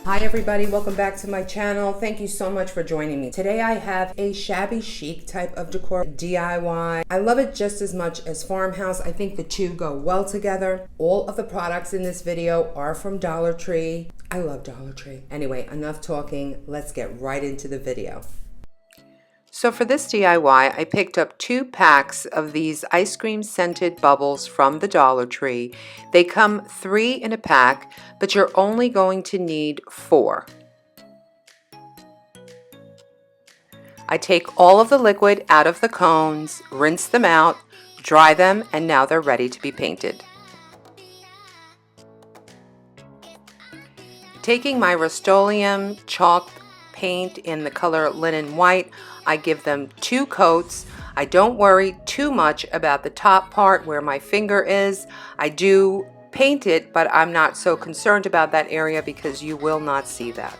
Hi everybody, welcome back to my channel. Thank you so much for joining me. Today I have a shabby chic type of decor DIY. I love it just as much as Farmhouse. I think the two go well together. All of the products in this video are from Dollar Tree. I love Dollar Tree. Anyway, enough talking. Let's get right into the video. So for this DIY, I picked up 2 packs of these ice cream scented bubbles from the Dollar Tree. They come 3 in a pack, but you're only going to need 4. I take all of the liquid out of the cones, rinse them out, dry them, and now they're ready to be painted. Taking my Rust-Oleum chalk paint in the color linen white, I give them 2 coats. I don't worry too much about the top part where my finger is. I do paint it, but I'm not so concerned about that area because you will not see that.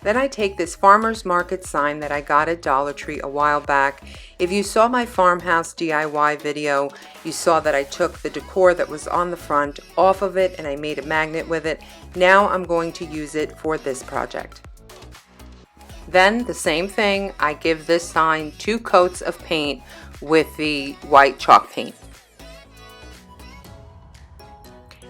Then I take this farmer's market sign that I got at Dollar Tree a while back. If you saw my Farmhouse DIY video, you saw that I took the decor that was on the front off of it and I made a magnet with it. Now I'm going to use it for this project. Then the same thing, I give this sign 2 coats of paint with the white chalk paint.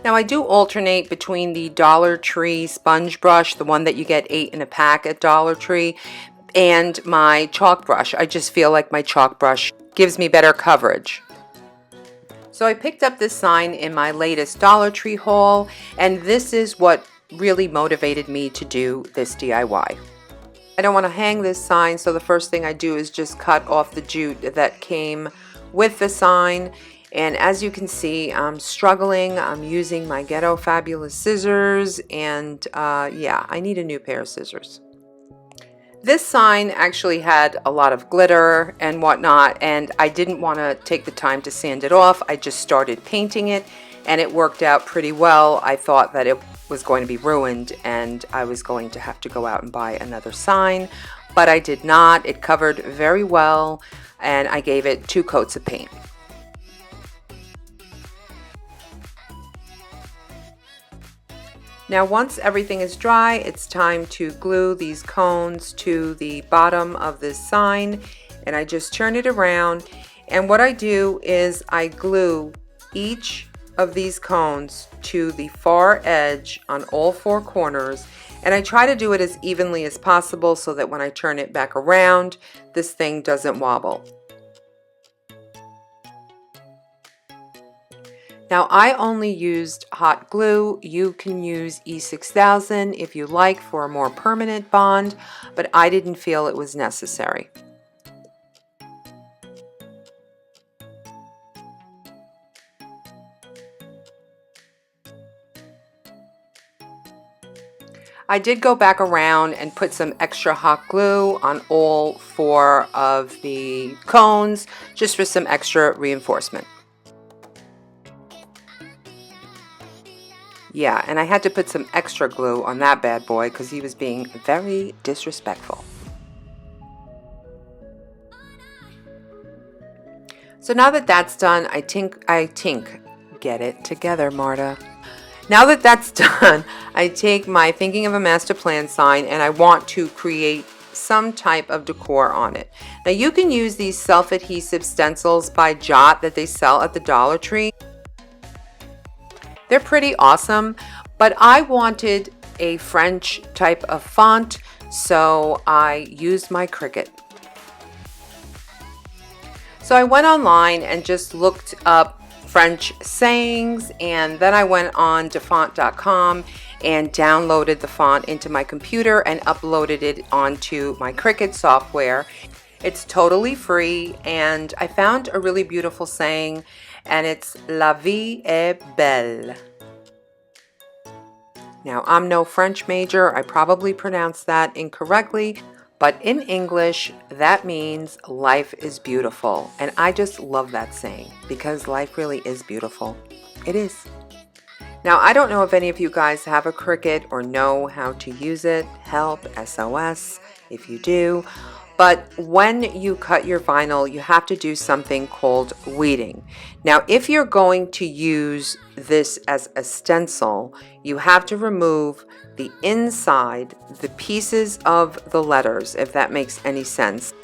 Now I do alternate between the Dollar Tree sponge brush, the one that you get 8 in a pack at Dollar Tree, and my chalk brush. I just feel like my chalk brush gives me better coverage. So I picked up this sign in my latest Dollar Tree haul, and this is what really motivated me to do this DIY. I don't want to hang this sign, so the first thing I do is just cut off the jute that came with the sign. And as you can see, I'm struggling. I'm using my Ghetto Fabulous scissors, and yeah, I need a new pair of scissors. This sign actually had a lot of glitter and whatnot, and I didn't want to take the time to sand it off. I just started painting it, and it worked out pretty well. I thought that it was going to be ruined, and I was going to have to go out and buy another sign, but I did not. It covered very well, and I gave it 2 coats of paint. Now once everything is dry, it's time to glue these cones to the bottom of this sign, and I just turn it around, and what I do is I glue each of these cones to the far edge on all 4 corners, and I try to do it as evenly as possible so that when I turn it back around, this thing doesn't wobble. Now I only used hot glue. You can use E6000 if you like for a more permanent bond, but I didn't feel it was necessary. I did go back around and put some extra hot glue on all 4 of the cones just for some extra reinforcement. Yeah, and I had to put some extra glue on that bad boy because he was being very disrespectful. So now that that's done, get it together, Marta. Now that that's done, I take my Thinking of a Master Plan sign and I want to create some type of decor on it. Now you can use these self-adhesive stencils by Jot that they sell at the Dollar Tree. They're pretty awesome, but I wanted a French type of font, so I used my Cricut. So I went online and just looked up French sayings, and then I went on to font.com and downloaded the font into my computer and uploaded it onto my Cricut software. It's totally free, and I found a really beautiful saying, and it's La vie est belle. Now, I'm no French major. I probably pronounced that incorrectly, but in English, that means life is beautiful. And I just love that saying because life really is beautiful. It is. Now, I don't know if any of you guys have a Cricut or know how to use it. Help, SOS, if you do. But when you cut your vinyl, you have to do something called weeding. Now, if you're going to use this as a stencil, you have to remove the inside, the pieces of the letters, if that makes any sense.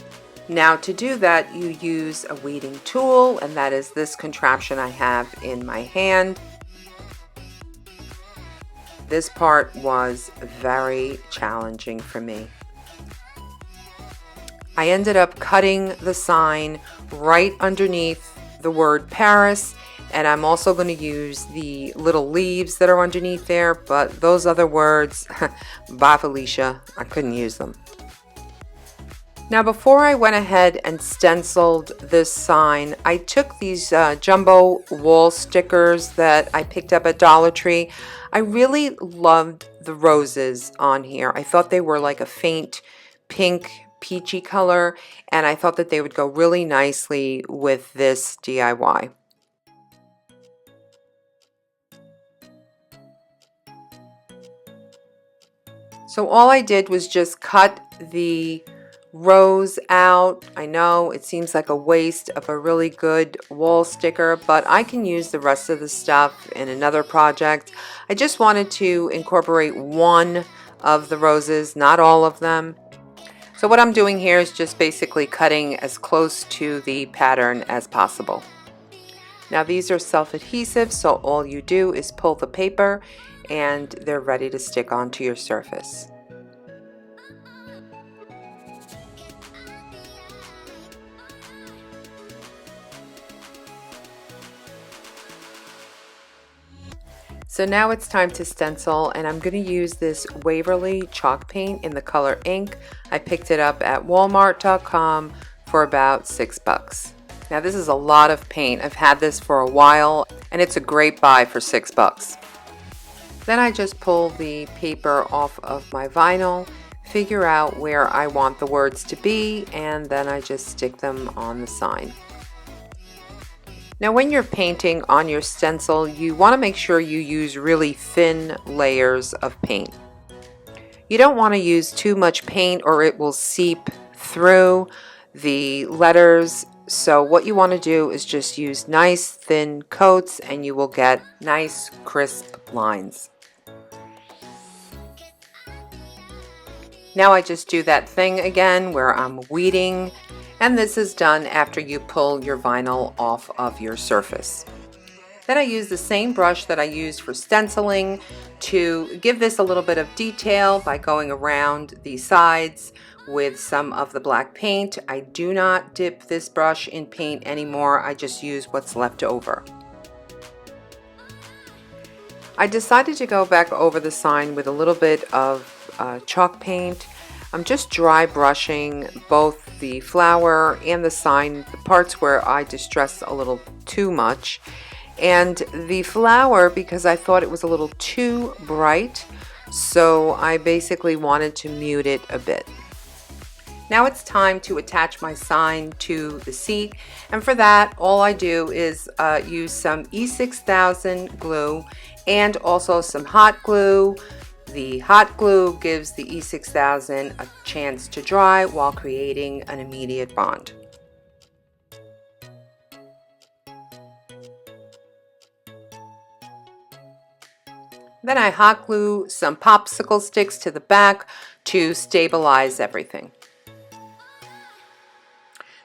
Now, to do that, you use a weeding tool, and that is this contraption I have in my hand. This part was very challenging for me. I ended up cutting the sign right underneath the word Paris, and I'm also going to use the little leaves that are underneath there, but those other words, bye Felicia, I couldn't use them. Now, before I went ahead and stenciled this sign, I took these jumbo wall stickers that I picked up at Dollar Tree. I really loved the roses on here. I thought they were like a faint pink peachy color, and I thought that they would go really nicely with this DIY. So all I did was just cut the rose out. I know it seems like a waste of a really good wall sticker, but I can use the rest of the stuff in another project. I just wanted to incorporate one of the roses, not all of them. So what I'm doing here is just basically cutting as close to the pattern as possible. Now these are self-adhesive, so all you do is pull the paper and they're ready to stick onto your surface. So now it's time to stencil, and I'm going to use this Waverly chalk paint in the color ink. I picked it up at walmart.com for about $6. Now this is a lot of paint. I've had this for a while and it's a great buy for $6. Then I just pull the paper off of my vinyl, figure out where I want the words to be, and then I just stick them on the sign. Now when you're painting on your stencil, you want to make sure you use really thin layers of paint. You don't want to use too much paint or it will seep through the letters. So what you want to do is just use nice thin coats and you will get nice crisp lines. Now I just do that thing again where I'm weeding. And this is done after you pull your vinyl off of your surface. Then I use the same brush that I used for stenciling to give this a little bit of detail by going around the sides with some of the black paint. I do not dip this brush in paint anymore. I just use what's left over. I decided to go back over the sign with a little bit of chalk paint. I'm just dry brushing both the flower and the sign, the parts where I distressed a little too much. And the flower, because I thought it was a little too bright, so I basically wanted to mute it a bit. Now it's time to attach my sign to the seat, and for that all I do is use some E6000 glue and also some hot glue. The hot glue gives the E6000 a chance to dry while creating an immediate bond. Then I hot glue some popsicle sticks to the back to stabilize everything.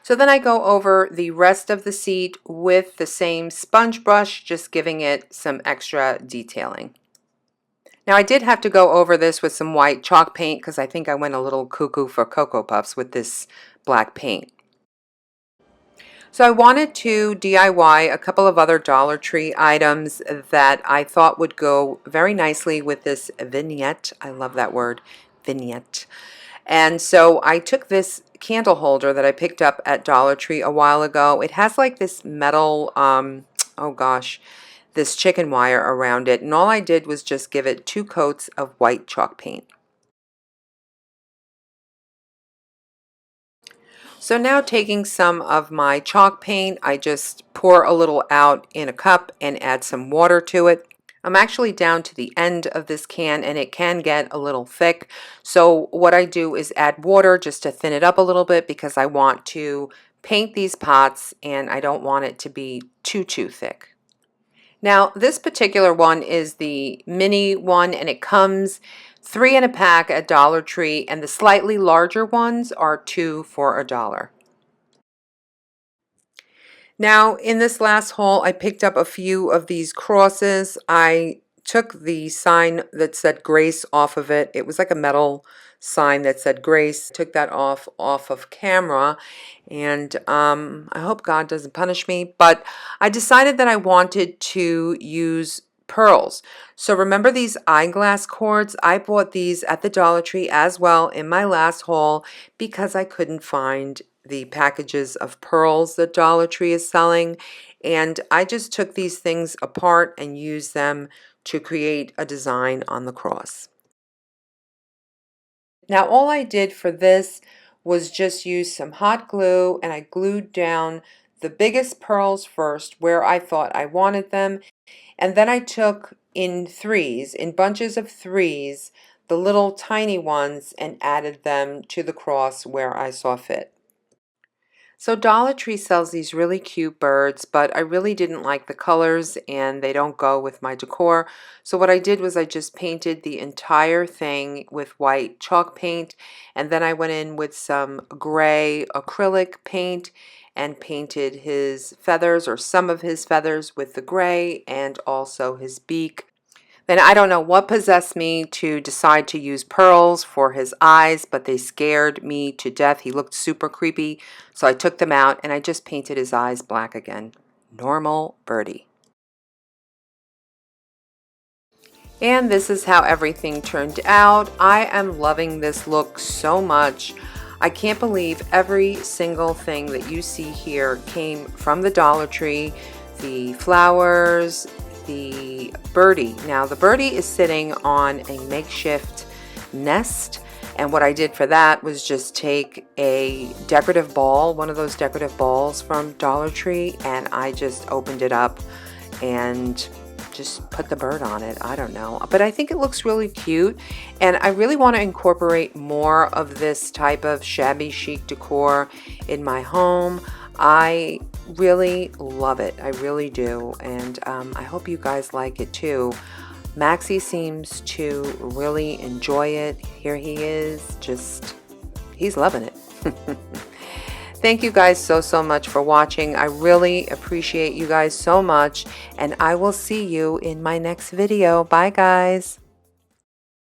So then I go over the rest of the seat with the same sponge brush, just giving it some extra detailing. Now I did have to go over this with some white chalk paint because I think I went a little cuckoo for Cocoa Puffs with this black paint. So I wanted to DIY a couple of other Dollar Tree items that I thought would go very nicely with this vignette. I love that word, vignette. And so I took this candle holder that I picked up at Dollar Tree a while ago. It has like this metal, oh gosh, this chicken wire around it, and all I did was just give it 2 coats of white chalk paint. So now taking some of my chalk paint, I just pour a little out in a cup and add some water to it. I'm actually down to the end of this can and it can get a little thick. So what I do is add water just to thin it up a little bit because I want to paint these pots and I don't want it to be too thick. Now this particular one is the mini one and it comes 3 in a pack at Dollar Tree, and the slightly larger ones are 2 for $1. Now, in this last haul, I picked up a few of these crosses. I took the sign that said Grace off of it. It was like a metal sign that said Grace. Took that off of camera, and I hope God doesn't punish me, but I decided that I wanted to use pearls. So remember these eyeglass cords? I bought these at the Dollar Tree as well in my last haul because I couldn't find the packages of pearls that Dollar Tree is selling, and I just took these things apart and used them to create a design on the cross. Now all I did for this was just use some hot glue, and I glued down the biggest pearls first where I thought I wanted them, and then I took in bunches of threes, the little tiny ones, and added them to the cross where I saw fit. So Dollar Tree sells these really cute birds, but I really didn't like the colors and they don't go with my decor. So what I did was I just painted the entire thing with white chalk paint, and then I went in with some gray acrylic paint and painted his feathers, or some of his feathers, with the gray, and also his beak. Then I don't know what possessed me to decide to use pearls for his eyes, but they scared me to death. He looked super creepy, so I took them out and I just painted his eyes black again. Normal birdie. And this is how everything turned out. I am loving this look so much. I can't believe every single thing that you see here came from the Dollar Tree. The flowers, the birdie. Now the birdie is sitting on a makeshift nest, and what I did for that was just take a decorative ball, one of those decorative balls from Dollar Tree, and I just opened it up and just put the bird on it. I don't know, but I think it looks really cute, and I really want to incorporate more of this type of shabby chic decor in my home. I really love it. I really do, and I hope you guys like it too. Maxie seems to really enjoy it. Here he is, he's loving it. Thank you guys so much for watching. I really appreciate you guys so much, and I will see you in my next video. Bye guys.